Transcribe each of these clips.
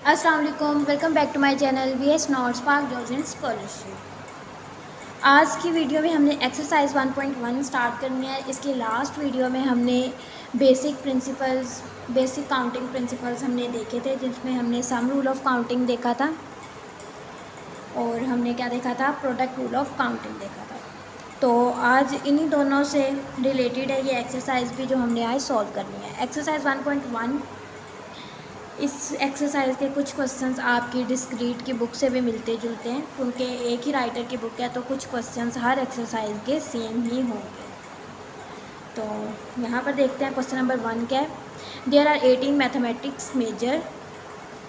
अस्सलाम वालेकुम, welcome back to my channel VS notes park Georgian scholarship. आज की वीडियो में हमने एक्सरसाइज 1.1 स्टार्ट करनी है। इसके लास्ट वीडियो में हमने बेसिक काउंटिंग प्रिंसिपल्स हमने देखे थे, जिसमें हमने सम रूल ऑफ काउंटिंग देखा था और हमने क्या देखा था, प्रोडक्ट रूल ऑफ काउंटिंग देखा था। तो आज इन्हीं दोनों से रिलेटेड है ये एक्सरसाइज भी, जो हमने आज सॉल्व करनी है। एक्सरसाइज 1.1, इस एक्सरसाइज के कुछ क्वेश्चंस आपकी डिस्क्रीट की बुक से भी मिलते जुलते हैं, क्योंकि एक ही राइटर की बुक है, तो कुछ क्वेश्चंस हर एक्सरसाइज के सेम ही होंगे। तो यहाँ पर देखते हैं क्वेश्चन नंबर 1 क्या है। There are 18 mathematics major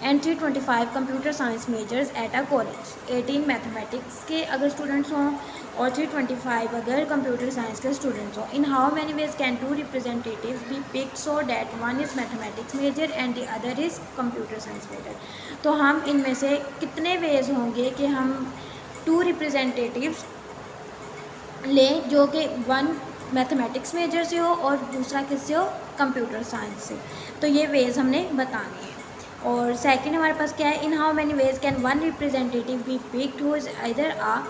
and 325 computer science majors at a college. 18 mathematics के अगर स्टूडेंट्स हों और 325 अगर कंप्यूटर साइंस के स्टूडेंट्स हों, in how many ways can two representatives be picked so that one is mathematics major and the other is computer science major. तो हम इनमें से कितने वेज होंगे कि हम 2 रिप्रेजेंटेटिव्स लें, जो कि वन मैथमेटिक्स मेजर से हो और दूसरा किससे हो, कंप्यूटर साइंस से। तो ये वेज हमने बताने हैं। और सेकंड हमारे पास क्या है, in how many ways can one representative be picked who is either a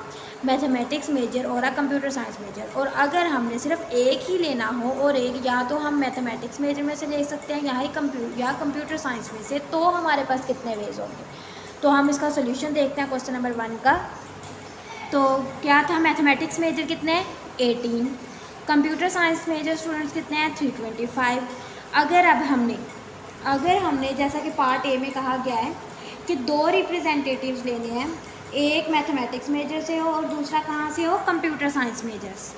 mathematics major और अ कंप्यूटर साइंस मेजर। और अगर हमने सिर्फ एक ही लेना हो, और एक या तो हम मैथमेटिक्स मेजर में से ले सकते हैं या कंप्यूटर साइंस में से, तो हमारे पास कितने वेज होंगे। तो हम इसका सोल्यूशन देखते हैं क्वेश्चन नंबर 1 का। तो क्या था, मैथमेटिक्स मेजर कितने हैं, 18। कंप्यूटर साइंस मेजर स्टूडेंट्स कितने हैं, 325। अगर हमने जैसा कि पार्ट ए में कहा गया है कि 2 रिप्रेजेंटेटिव्स लेने हैं, एक मैथमेटिक्स मेजर से हो और दूसरा कहाँ से हो, कंप्यूटर साइंस मेजर से।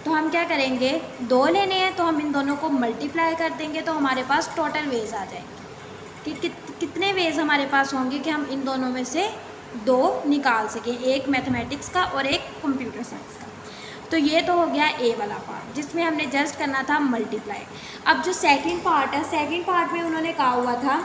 तो हम क्या करेंगे, 2 लेने हैं तो हम इन दोनों को मल्टीप्लाई कर देंगे, तो हमारे पास टोटल वेज आ जाएंगे कि कितने वेज हमारे पास होंगे कि हम इन दोनों में से 2 निकाल सकें, एक मैथमेटिक्स का और एक कंप्यूटर साइंस का। तो ये तो हो गया ए वाला पार्ट, जिसमें हमने जस्ट करना था मल्टीप्लाई। अब जो सेकंड पार्ट है, सेकंड पार्ट में उन्होंने कहा हुआ था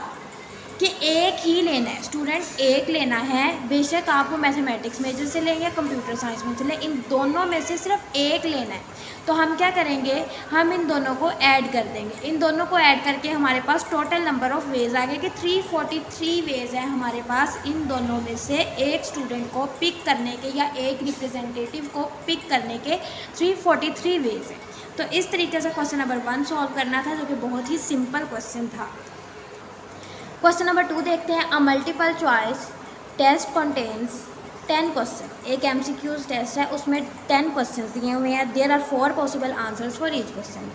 कि एक ही लेना है, स्टूडेंट एक लेना है, बेशक आप वो मैथमेटिक्स मेजर से लें या कंप्यूटर साइंस में से लें, इन दोनों में से सिर्फ एक लेना है। तो हम क्या करेंगे, हम इन दोनों को ऐड कर देंगे। इन दोनों को ऐड करके हमारे पास टोटल नंबर ऑफ़ वेज आ गए कि 343 वेज है हमारे पास इन दोनों में से एक स्टूडेंट को पिक करने के या एक रिप्रेजेंटेटिव को पिक करने के 343 वेज है। तो इस तरीके से क्वेश्चन नंबर 1 सॉल्व करना था, जो कि बहुत ही सिंपल क्वेश्चन था। क्वेश्चन नंबर 2 देखते हैं। A multiple choice test contains 10 question. एक एमसीक्यूज टेस्ट है, उसमें 10 क्वेश्चन दिए हुए हैं। There are 4 possible answers for each question.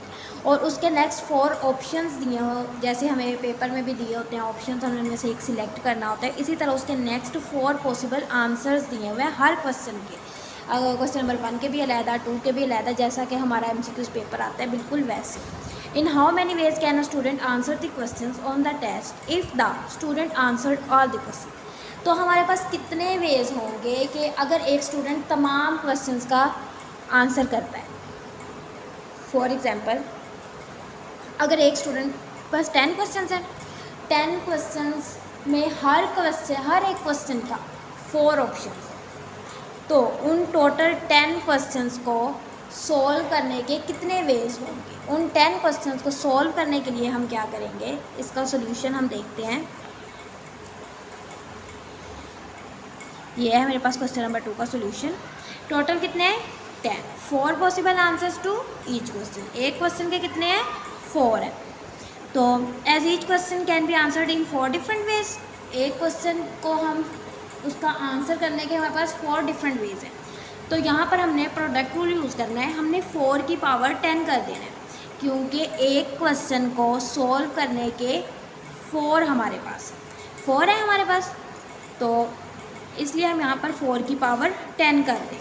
और उसके नेक्स्ट 4 ऑप्शंस दिए हो, जैसे हमें पेपर में भी दिए होते हैं ऑप्शंस, हमें उनमें से एक सिलेक्ट करना होता है। इसी तरह उसके नेक्स्ट 4 पॉसिबल आंसर्स दिए हुए हैं हर क्वेश्चन के। क्वेश्चन नंबर 1 के भी अलहदा, 2 के भी अलहदा, जैसा कि हमारा एमसीक्यूज पेपर आता है, बिल्कुल वैसे। In how many ways can a student answer the questions on the test if the student answered all the questions? तो हमारे पास कितने वेज होंगे कि अगर एक स्टूडेंट तमाम क्वेश्चंस का आंसर करता है। फॉर एग्जांपल, अगर एक स्टूडेंट बस 10 क्वेश्चंस हैं, 10 क्वेश्चंस में हर एक क्वेश्चन का 4 ऑप्शंस, तो उन टोटल 10 क्वेश्चंस को सॉल्व करने के कितने वेज होंगे। उन 10 क्वेश्चंस को सॉल्व करने के लिए हम क्या करेंगे, इसका सॉल्यूशन हम देखते हैं। ये है मेरे पास क्वेश्चन नंबर 2 का सॉल्यूशन। टोटल कितने हैं, 10। 4 possible answers to each question. एक क्वेश्चन के कितने हैं, 4 है। तो as each question can be answered in 4 different ways. एक क्वेश्चन को हम उसका आंसर करने के हमारे पास 4 डिफरेंट वेज हैं। तो यहाँ पर हमने प्रोडक्ट रूल यूज़ करना है, हमने 4 की पावर 10 कर देना है, क्योंकि एक क्वेश्चन को सॉल्व करने के 4 हमारे पास 4 है हमारे पास, तो इसलिए हम यहाँ पर 4 की पावर 10 कर दें।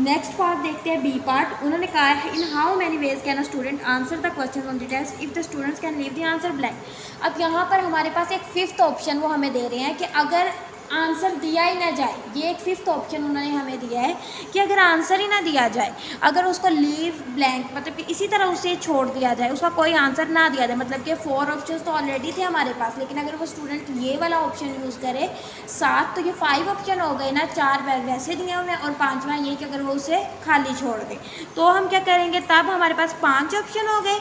नेक्स्ट पार्ट देखते हैं, बी पार्ट। उन्होंने कहा है, in how many ways can a student answer the question on the test if the students can leave the answer blank. अब यहाँ पर हमारे पास एक 5th ऑप्शन वो हमें दे रहे हैं कि अगर आंसर दिया ही ना जाए, ये एक 5th ऑप्शन उन्होंने हमें दिया है कि अगर आंसर ही ना दिया जाए, अगर उसको लीव ब्लैंक मतलब कि इसी तरह उसे छोड़ दिया जाए, उसका कोई आंसर ना दिया जाए, मतलब कि 4 ऑप्शन तो ऑलरेडी थे हमारे पास, लेकिन अगर वो स्टूडेंट ये वाला ऑप्शन यूज़ करे 7, तो ये 5 ऑप्शन हो गए ना, 4 वैसे दिए हुए और 5वां ये कि अगर वो उसे खाली छोड़ दे, तो हम क्या करेंगे, तब हमारे पास 5 ऑप्शन हो गए।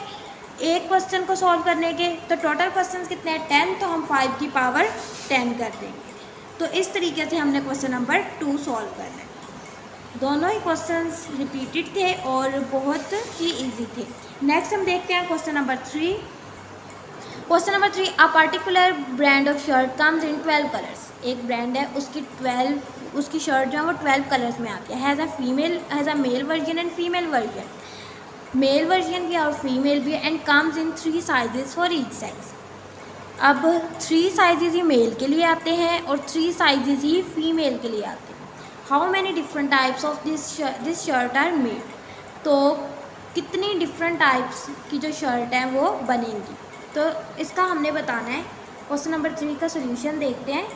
एक क्वेश्चन को सॉल्व करने के, तो टोटल क्वेश्चन कितने हैं 10, तो हम 5 की पावर 10 कर देंगे। तो इस तरीके से हमने क्वेश्चन नंबर 2 सॉल्व करना है। दोनों ही क्वेश्चंस रिपीटेड थे और बहुत ही इजी थे। नेक्स्ट हम देखते हैं question number 3। Question number 3, a particular brand of shirt comes in 12 colours. एक ब्रांड है, उसकी शर्ट जो है वो 12 कलर्स में आती है। Has a male version and female version. Male version भी और फीमेल भी, and comes in 3 sizes for each sex. अब 3 साइजेस ही मेल के लिए आते हैं और 3 साइजेस ही फीमेल के लिए आते हैं। How many different types of this shirt are made. तो कितनी डिफरेंट टाइप्स की जो शर्ट है वो बनेंगी, तो इसका हमने बताना है। क्वेश्चन नंबर 3 का सोल्यूशन देखते हैं।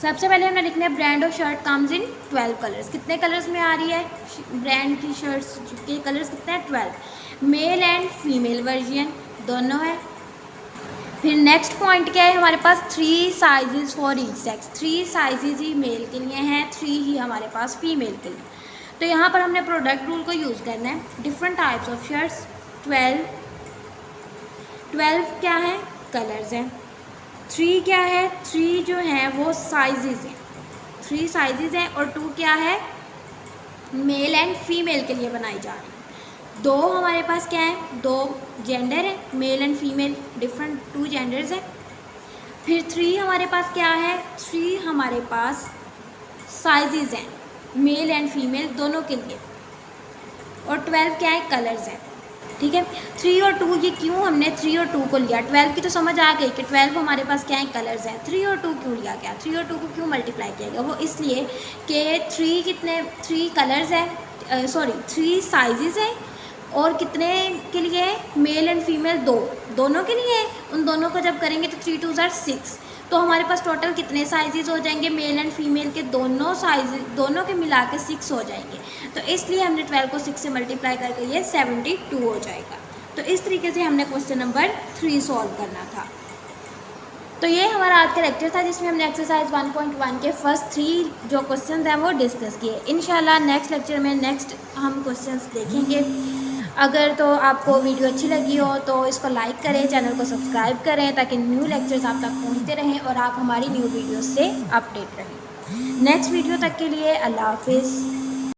सबसे पहले हमने लिखना है brand of shirt comes in 12 colours. कितने कलर्स में आ रही है ब्रांड की शर्ट्स के कलर्स कितने हैं 12। मेल एंड फीमेल वर्जन दोनों है। फिर नेक्स्ट पॉइंट क्या है हमारे पास 3 sizes for each sex. 3 sizes ही मेल के लिए हैं, 3 ही हमारे पास फीमेल के लिए। तो यहाँ पर हमने प्रोडक्ट रूल को यूज़ करना है। डिफरेंट टाइप्स ऑफ शर्ट्स 12 क्या है कलर्स हैं। 3 क्या है, 3 जो है वो साइजेस हैं, 3 साइजेस हैं। और 2 क्या है, मेल एंड फीमेल के लिए बनाई जा रही है। 2 हमारे पास क्या है, 2 जेंडर है, male and female, different 2 genders हैं। फिर 3 हमारे पास क्या है, 3 हमारे पास साइजेस हैं, मेल एंड फीमेल दोनों के लिए। और 12 क्या है, कलर्स हैं। ठीक है, 3 और 2 ये क्यों हमने 3 और 2 को लिया। 12 की तो समझ आ गई कि 12 हमारे पास क्या है, कलर्स हैं। 3 और 2 क्यों लिया गया, 3 और 2 को क्यों मल्टीप्लाई किया गया, वो इसलिए कि 3 कलर्स हैं, 3 साइजेस हैं। और कितने के लिए, मेल एंड फीमेल दोनों के लिए। उन दोनों को जब करेंगे तो 3 2 6, तो हमारे पास टोटल कितने साइजेस हो जाएंगे, मेल एंड फीमेल के दोनों के मिला के 6 हो जाएंगे। तो इसलिए हमने 12 को 6 से मल्टीप्लाई करके ये 72 हो जाएगा। तो इस तरीके से हमने क्वेश्चन नंबर 3 सॉल्व करना था। तो ये हमारा आज का लेक्चर था जिसमें हमने एक्सरसाइज 1.1 के फर्स्ट 3 जो क्वेश्चंस हैं वो डिस्कस किए। इंशाल्लाह नेक्स्ट लेक्चर में हम क्वेश्चंस देखेंगे। अगर तो आपको वीडियो अच्छी लगी हो तो इसको लाइक करें, चैनल को सब्सक्राइब करें ताकि न्यू लेक्चर्स आप तक पहुंचते रहें और आप हमारी न्यू वीडियो से अपडेट रहें। नेक्स्ट वीडियो तक के लिए अल्लाह हाफिज़।